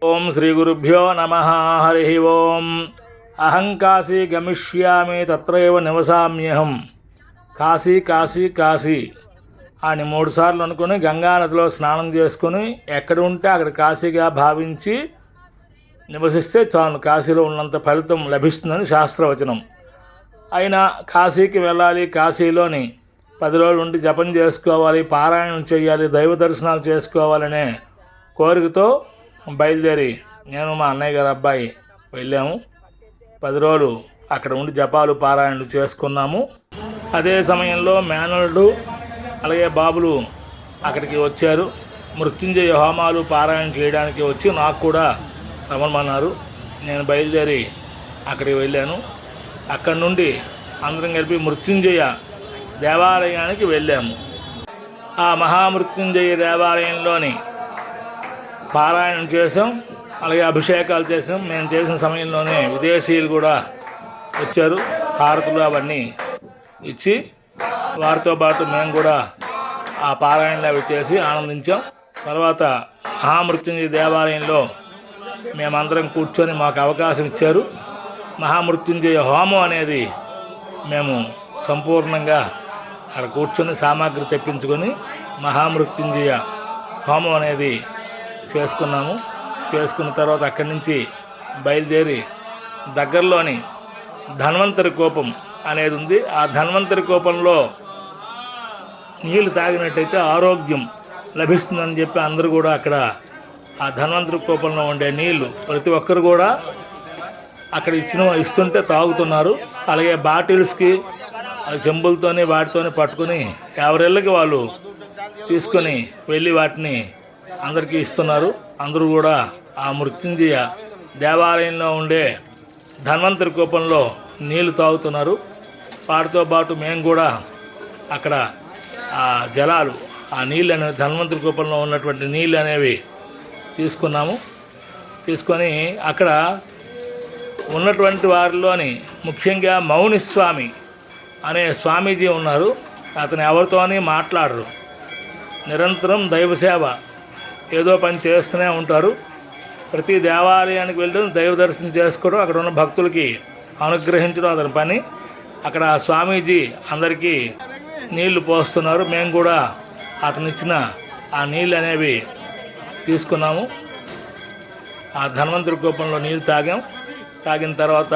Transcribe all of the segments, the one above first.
ఓం శ్రీ గురుభ్యో నమః. హరి ఓం. అహం కాశీ గమిష్యామి తత్రైవ నివసామ్యహం. కాశీ కాశీ కాశీ అని 3 సార్లు అనుకుని గంగానదిలో స్నానం చేసుకుని ఎక్కడ ఉంటే అక్కడ కాశీగా భావించి నివసిస్తే చాలు, కాశీలో ఉన్నంత ఫలితం లభిస్తుందని శాస్త్రవచనం. అయినా కాశీకి వెళ్ళాలి, కాశీలోని 10 రోజులు ఉండి జపం చేసుకోవాలి, పారాయణం చేయాలి, దైవ దర్శనాలు చేసుకోవాలనే కోరికతో బయలుదేరి నేను మా అన్నయ్య గారి అబ్బాయి వెళ్ళాము. 10 రోజులు అక్కడ ఉండి జపాలు పారాయణలు చేసుకున్నాము. అదే సమయంలో మేనల్లుడు అలాగే బాబులు అక్కడికి వచ్చారు. మృత్యుంజయ హోమాలు పారాయణ చేయడానికి వచ్చి నాకు కూడా రమ్మన్నారు. నేను బయలుదేరి అక్కడికి వెళ్ళాను. అక్కడి నుండి అందరం కలిపి మృత్యుంజయ దేవాలయానికి వెళ్ళాము. ఆ మహామృత్యుంజయ దేవాలయంలోని పారాయణం చేసాం, అలాగే అభిషేకాలు చేసాం. మేము చేసిన సమయంలోనే విదేశీయులు కూడా వచ్చారు. హారతులు అవన్నీ ఇచ్చి వారితో పాటు మేము కూడా ఆ పారాయణలు అవి చేసి ఆనందించాం. తర్వాత మహామృత్యుంజయ దేవాలయంలో మేమందరం కూర్చొని మాకు అవకాశం ఇచ్చారు. మహామృత్యుంజయ హోమం అనేది మేము సంపూర్ణంగా అక్కడ కూర్చొని సామాగ్రి తెప్పించుకొని మహామృత్యుంజయ హోమం అనేది చేసుకున్నాము. చేసుకున్న తర్వాత అక్కడి నుంచి బయలుదేరి దగ్గరలోని ధన్వంతరి కూపం అనేది ఉంది. ఆ ధన్వంతరి కూపంలో నీళ్ళు తాగినట్టయితే ఆరోగ్యం లభిస్తుందని చెప్పి అందరూ కూడా అక్కడ ఆ ధన్వంతరి కూపంలో ఉండే నీళ్లు ప్రతి ఒక్కరు కూడా అక్కడ ఇస్తుంటే తాగుతున్నారు. అలాగే బాటిల్స్కి అది చెంబులతోని వాటితోని పట్టుకొని ఎవరెళ్ళకి వాళ్ళు తీసుకొని వెళ్ళి వాటిని అందరికీ ఇస్తున్నారు. అందరూ కూడా ఆ మృత్యుంజయ దేవాలయంలో ఉండే ధన్వంతరి కూపంలో నీళ్లు తాగుతున్నారు. వాటితో పాటు మేము కూడా అక్కడ ఆ జలాలు, ఆ నీళ్ళు అనేవి ధన్వంతరి కూపంలో ఉన్నటువంటి నీళ్ళు అనేవి తీసుకున్నాము. తీసుకొని అక్కడ ఉన్నటువంటి వారిలోని ముఖ్యంగా మౌనిస్వామి అనే స్వామీజీ ఉన్నారు. అతను ఎవరితోని మాట్లాడరు, నిరంతరం దైవసేవ ఏదో పని చేస్తూనే ఉంటారు. ప్రతి దేవాలయానికి వెళ్ళడం, దైవ దర్శనం చేసుకోవడం, అక్కడ ఉన్న భక్తులకి అనుగ్రహించడం అతని పని. అక్కడ ఆ స్వామీజీ అందరికీ నీళ్లు పోస్తున్నారు. మేము కూడా అతను ఇచ్చిన ఆ నీళ్ళు అనేవి తీసుకున్నాము. ఆ ధన్వంతరి కూపంలో నీళ్ళు తాగిన తర్వాత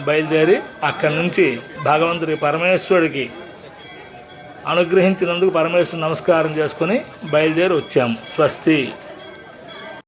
బయలుదేరి అక్కడి నుంచి భగవంతుడి పరమేశ్వరుడికి అనుగ్రహించినందుకు పరమేశ్వరుడు నమస్కారం చేసుకొని బయలుదేరి వచ్చాము. స్వస్తి.